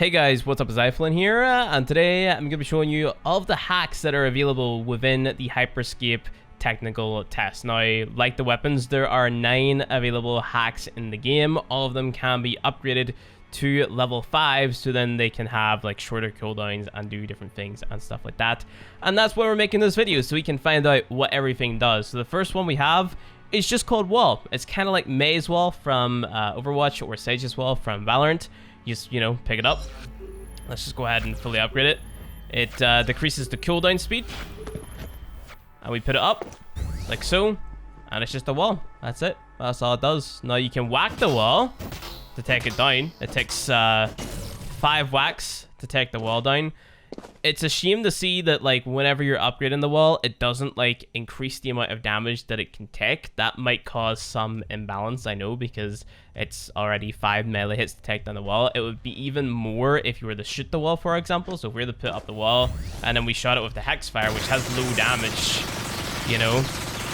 Hey guys, what's up? It's Iflin here, and today I'm going to be showing you all of the hacks that are available within the Hyperscape technical test. Now, like the weapons, there are 9 available hacks in the game. All of them can be upgraded to level 5, so then they can have like shorter cooldowns and do different things and stuff like that. And that's why we're making this video, so we can find out what everything does. So the first one we have is just called Wall. It's kind of like May's Wall from Overwatch or Sage's Wall from Valorant. You just, pick it up. Let's just go ahead and fully upgrade it. It decreases the cooldown speed. And we put it up, like so. And it's just a wall. That's it. That's all it does. Now you can whack the wall to take it down. It takes 5 whacks to take the wall down. It's a shame to see that, like, whenever you're upgrading the wall, it doesn't, like, increase the amount of damage that it can take. That might cause some imbalance, I know, because it's already 5 melee hits to take down the wall. It would be even more if you were to shoot the wall, for example. So if we were to put up the wall, and then we shot it with the hackz fire, which has low damage,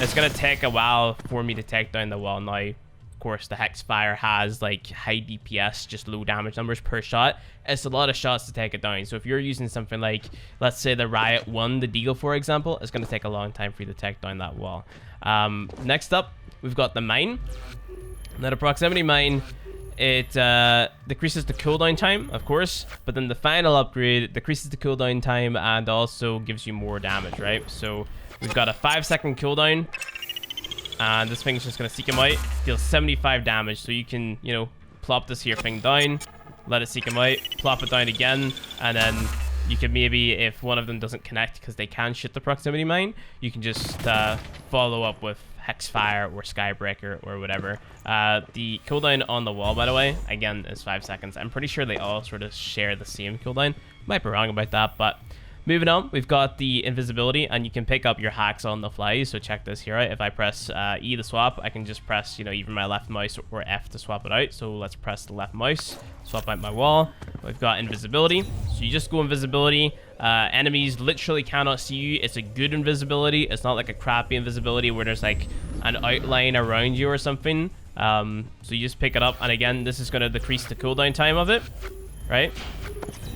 it's going to take a while for me to take down the wall. Now, of course, the hackz fire has like high DPS, just low damage numbers per shot. It's a lot of shots to take it down. So if you're using something like, let's say the Riot 1, the Deagle, for example, it's going to take a long time for you to take down that wall. Next up, we've got the mine. Now, the proximity mine, it decreases the cooldown time, of course, but then the final upgrade decreases the cooldown time and also gives you more damage, right? So we've got a 5-second cooldown. And this thing's just going to seek him out. Deals 75 damage. So you can, plop this here thing down. Let it seek him out. Plop it down again. And then you can maybe, if one of them doesn't connect because they can shoot the proximity mine, you can just follow up with hackz fire or skybreaker or whatever. The cooldown on the wall, by the way, again, is 5 seconds. I'm pretty sure they all sort of share the same cooldown. Might be wrong about that, but moving on, we've got the invisibility, and you can pick up your hacks on the fly. So check this here out. If I press E to swap, I can just press, either my left mouse or F to swap it out. So let's press the left mouse, swap out my wall. We've got invisibility. So you just go invisibility. Enemies literally cannot see you. It's a good invisibility. It's not like a crappy invisibility where there's like an outline around you or something. So you just pick it up, and again, this is going to decrease the cooldown time of it, right?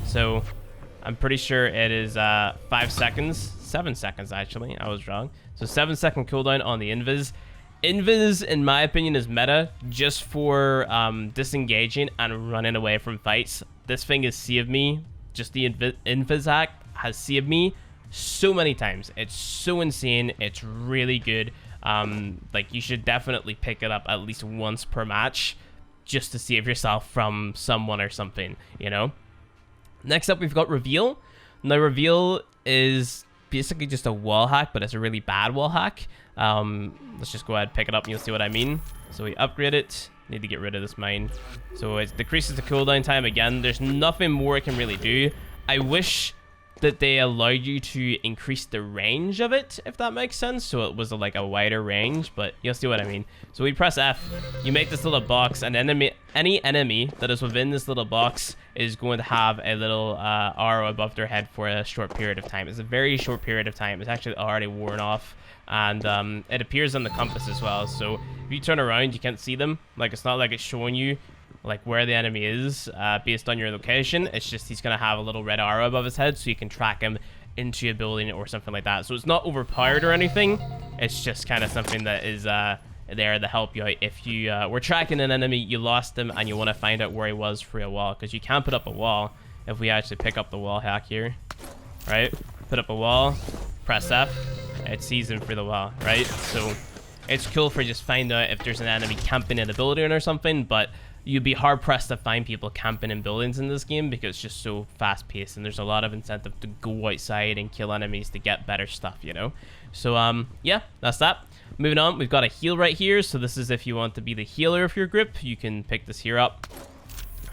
So I'm pretty sure it is 5 seconds. 7 seconds, actually. I was wrong. So 7-second cooldown on the invis. Invis, in my opinion, is meta just for disengaging and running away from fights. This thing has saved me. Just the invis hack has saved me so many times. It's so insane. It's really good. Like, you should definitely pick it up at least once per match just to save yourself from someone or something, Next up, we've got Reveal. Now, Reveal is basically just a wall hack, but it's a really bad wall hack. Let's just go ahead and pick it up and you'll see what I mean. So we upgrade it. Need to get rid of this mine. So it decreases the cooldown time again. There's nothing more it can really do. I wish that they allowed you to increase the range of it, if that makes sense. So it was like a wider range, but you'll see what I mean. So we press F, you make this little box, and any enemy that is within this little box is going to have a little arrow above their head for a short period of time. It's a very short period of time. It's actually already worn off, and it appears on the compass as well. So if you turn around, you can't see them. Like, it's not like it's showing you like where the enemy is based on your location. It's just he's gonna have a little red arrow above his head, so you can track him into a building or something like that. So it's not overpowered or anything. It's just kind of something that is there to help you out if you were tracking an enemy, you lost him, and you want to find out where he was through a wall, because you can put up a wall. If we actually pick up the wall hack here, right, put up a wall, press F, it sees him through the wall, right? So it's cool for just finding out if there's an enemy camping in a building or something, but you'd be hard-pressed to find people camping in buildings in this game because it's just so fast-paced, and there's a lot of incentive to go outside and kill enemies to get better stuff, So, yeah, that's that. Moving on, we've got a heal right here. So this is if you want to be the healer of your group. You can pick this here up,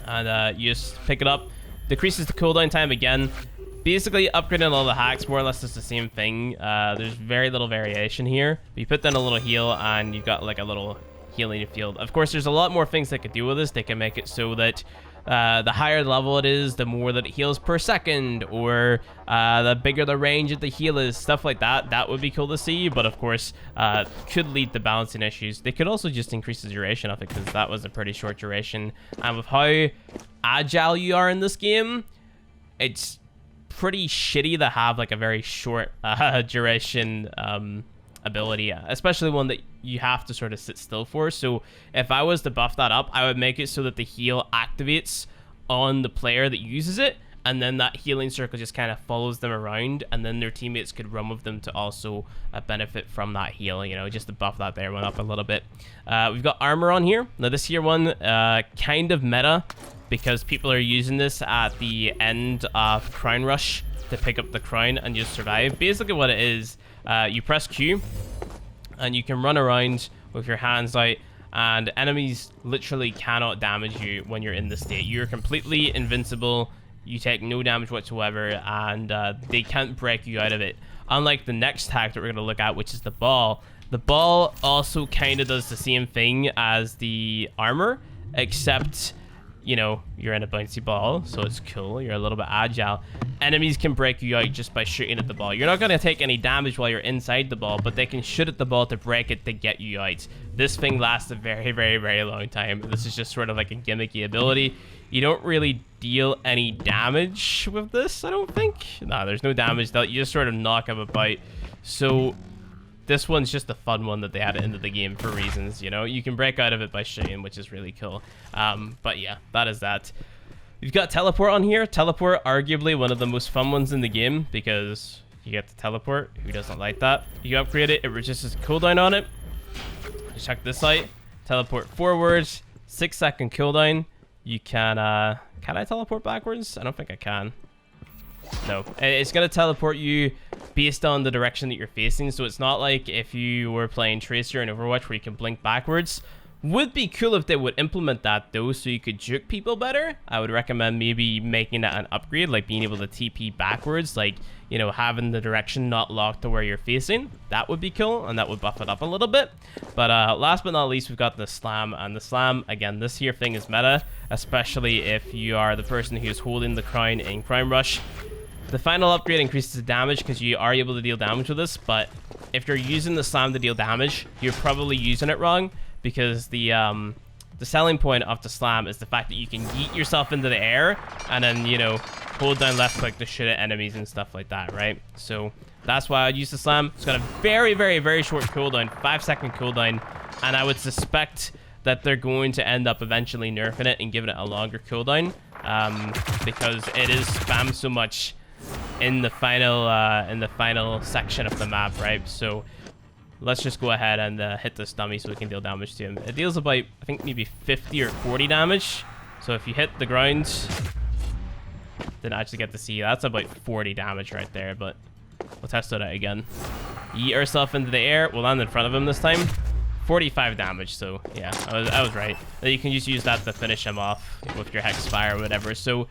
and you just pick it up. Decreases the cooldown time again. Basically, upgrading all the hacks, more or less, is the same thing. There's very little variation here. But you put down a little heal, and you've got, like, a little healing field. Of course, there's a lot more things they could do with this. They can make it so that the higher level it is, the more that it heals per second, or the bigger the range of the heal is, stuff like that. That would be cool to see, but of course, could lead to balancing issues. They could also just increase the duration of it, because that was a pretty short duration. And with how agile you are in this game, it's pretty shitty to have like a very short duration ability, especially one that you have to sort of sit still for. So if I was to buff that up, I would make it so that the heal activates on the player that uses it, and then that healing circle just kind of follows them around, and then their teammates could run with them to also benefit from that heal, you know, just to buff that there one up a little bit. We've got armor on here. Now this here one, kind of meta, because people are using this at the end of Crown Rush to pick up the crown and just survive. Basically what it is, you press Q, and you can run around with your hands out, and enemies literally cannot damage you when you're in this state. You're completely invincible, you take no damage whatsoever, and they can't break you out of it. Unlike the next hack that we're going to look at, which is the ball. The ball also kind of does the same thing as the armor, except, you know, you're in a bouncy ball, so it's cool. You're a little bit agile. Enemies can break you out just by shooting at the ball. You're not going to take any damage while you're inside the ball, but they can shoot at the ball to break it to get you out. This thing lasts a very, very, very long time. This is just sort of like a gimmicky ability. You don't really deal any damage with this, I don't think. No, there's no damage dealt. You just sort of knock them about. So this one's just a fun one that they added into the game for reasons, you know. You can break out of it by shooting, which is really cool. But yeah, that is that. We've got teleport on here. Teleport, arguably one of the most fun ones in the game, because you get to teleport. Who doesn't like that? You upgrade it, it reduces cooldown on it. Check this out. Teleport forwards, 6-second cooldown. You can I teleport backwards? I don't think I can. No, it's going to teleport you based on the direction that you're facing. So it's not like if you were playing Tracer in Overwatch where you can blink backwards. Would be cool if they would implement that though, so you could juke people better. I would recommend maybe making that an upgrade, like being able to TP backwards, like, you know, having the direction not locked to where you're facing. That would be cool, and that would buff it up a little bit. But last but not least, we've got the slam. And the slam, again, this here thing is meta, especially if you are the person who's holding the crown in Crown Rush. The final upgrade increases the damage because you are able to deal damage with this, but if you're using the slam to deal damage, you're probably using it wrong, because the selling point of the slam is the fact that you can yeet yourself into the air and then, you know, hold down left click to shoot at enemies and stuff like that, right? So that's why I'd use the slam. It's got a very, very, very short cooldown, 5-second cooldown, and I would suspect that they're going to end up eventually nerfing it and giving it a longer cooldown, because it is spammed so much in the final section of the map, right? So let's just go ahead and hit this dummy so we can deal damage to him. It deals about, I think, maybe 50 or 40 damage. So if you hit the ground, didn't actually get to see, that's about 40 damage right there, but we'll test it out again. Yeet ourselves into the air. We'll land in front of him this time. 45 damage, so yeah, I was right. You can just use that to finish him off with your Hex Fire or whatever. So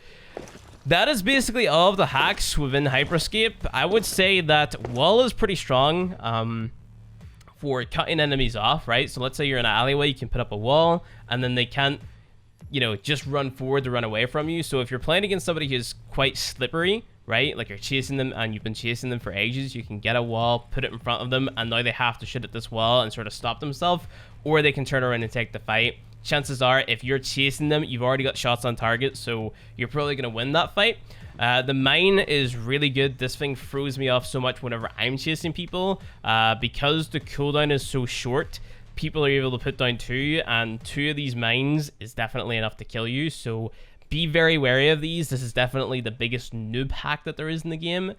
that is basically all of the hacks within Hyperscape. I would say that wall is pretty strong for cutting enemies off, right? So let's say you're in an alleyway, you can put up a wall, and then they can't, you know, just run forward to run away from you. So if you're playing against somebody who's quite slippery, right? Like you're chasing them and you've been chasing them for ages, you can get a wall, put it in front of them, and now they have to shoot at this wall and sort of stop themselves, or they can turn around and take the fight. Chances are, if you're chasing them, you've already got shots on target, so you're probably going to win that fight. The mine is really good. This thing throws me off so much whenever I'm chasing people. Because the cooldown is so short, people are able to put down 2, and 2 of these mines is definitely enough to kill you. So be very wary of these. This is definitely the biggest noob hack that there is in the game.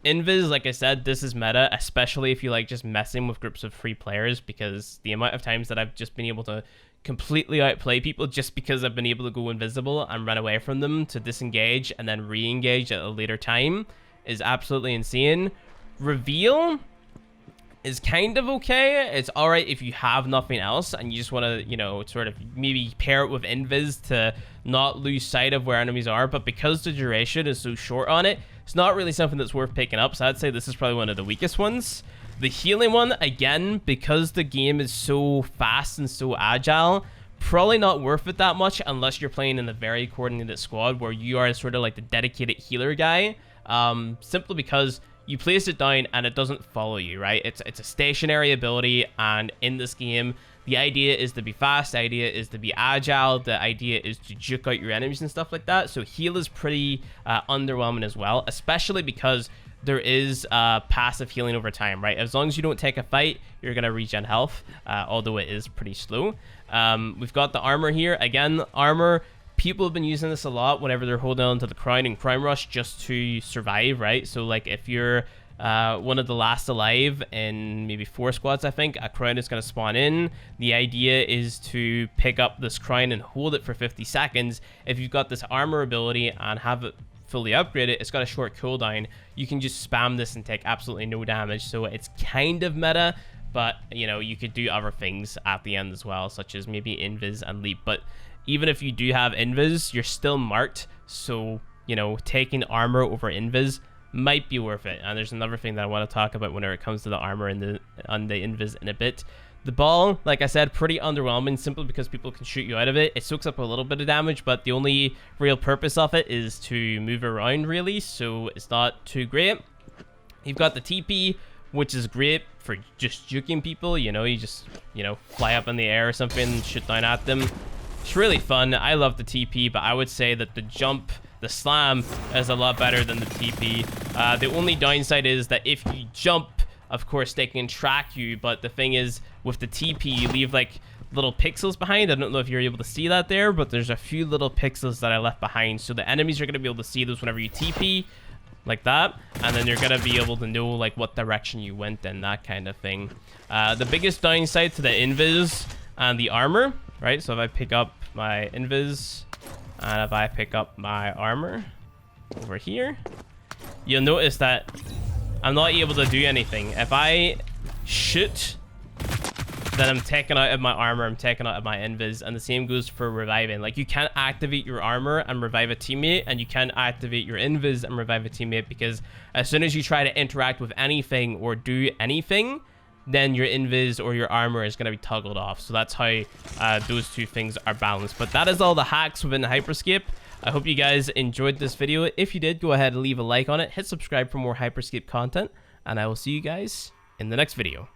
Invis, like I said, this is meta, especially if you like just messing with groups of 3 players, because the amount of times that I've just been able to completely outplay people just because I've been able to go invisible and run away from them to disengage and then re-engage at a later time is absolutely insane. Reveal is kind of okay. It's all right if you have nothing else and you just want to, you know, sort of maybe pair it with Invis to not lose sight of where enemies are, but because the duration is so short on it, it's not really something that's worth picking up. So I'd say this is probably one of the weakest ones. The healing one, again, because the game is so fast and so agile, probably not worth it that much unless you're playing in a very coordinated squad where you are sort of like the dedicated healer guy, simply because you place it down and it doesn't follow you, right? It's a stationary ability, and in this game, the idea is to be fast, the idea is to be agile, the idea is to juke out your enemies and stuff like that. So heal is pretty underwhelming as well, especially because there is passive healing over time, right? As long as you don't take a fight, you're going to regen health, although it is pretty slow. We've got the armor here. Again, armor, people have been using this a lot whenever they're holding on to the crown and crime rush just to survive, right? So like if you're one of the last alive in maybe 4 squads, I think, a crown is going to spawn in. The idea is to pick up this crown and hold it for 50 seconds. If you've got this armor ability and have it fully upgraded, it's got a short cooldown, you can just spam this and take absolutely no damage. So it's kind of meta, but you know, you could do other things at the end as well, such as maybe invis and leap. But even if you do have invis, you're still marked, so you know, taking armor over invis might be worth it. And there's another thing that I want to talk about whenever it comes to the armor and on the invis in a bit. The ball, like I said, pretty underwhelming simply because people can shoot you out of it. It soaks up a little bit of damage, but the only real purpose of it is to move around, really, so it's not too great. You've got the TP, which is great for just juking people. You know, you just, you know, fly up in the air or something, shoot down at them. It's really fun. I love the TP, but I would say that the jump, the slam, is a lot better than the TP. The only downside is that if you jump, of course, they can track you, but the thing is, with the TP, you leave like little pixels behind. I don't know if you're able to see that there, but there's a few little pixels that I left behind. So the enemies are going to be able to see those whenever you TP, like that, and then you're going to be able to know like what direction you went and that kind of thing. The biggest downside to the invis and the armor, right? So if I pick up my invis and if I pick up my armor over here, you'll notice that I'm not able to do anything. If I shoot, then I'm taken out of my armor, I'm taken out of my invis, and the same goes for reviving. Like, you can't activate your armor and revive a teammate, and you can't activate your invis and revive a teammate, because as soon as you try to interact with anything or do anything, then your invis or your armor is going to be toggled off. So that's how those two things are balanced. But that is all the hacks within Hyperscape. I hope you guys enjoyed this video. If you did, go ahead and leave a like on it, hit subscribe for more Hyperscape content, and I will see you guys in the next video.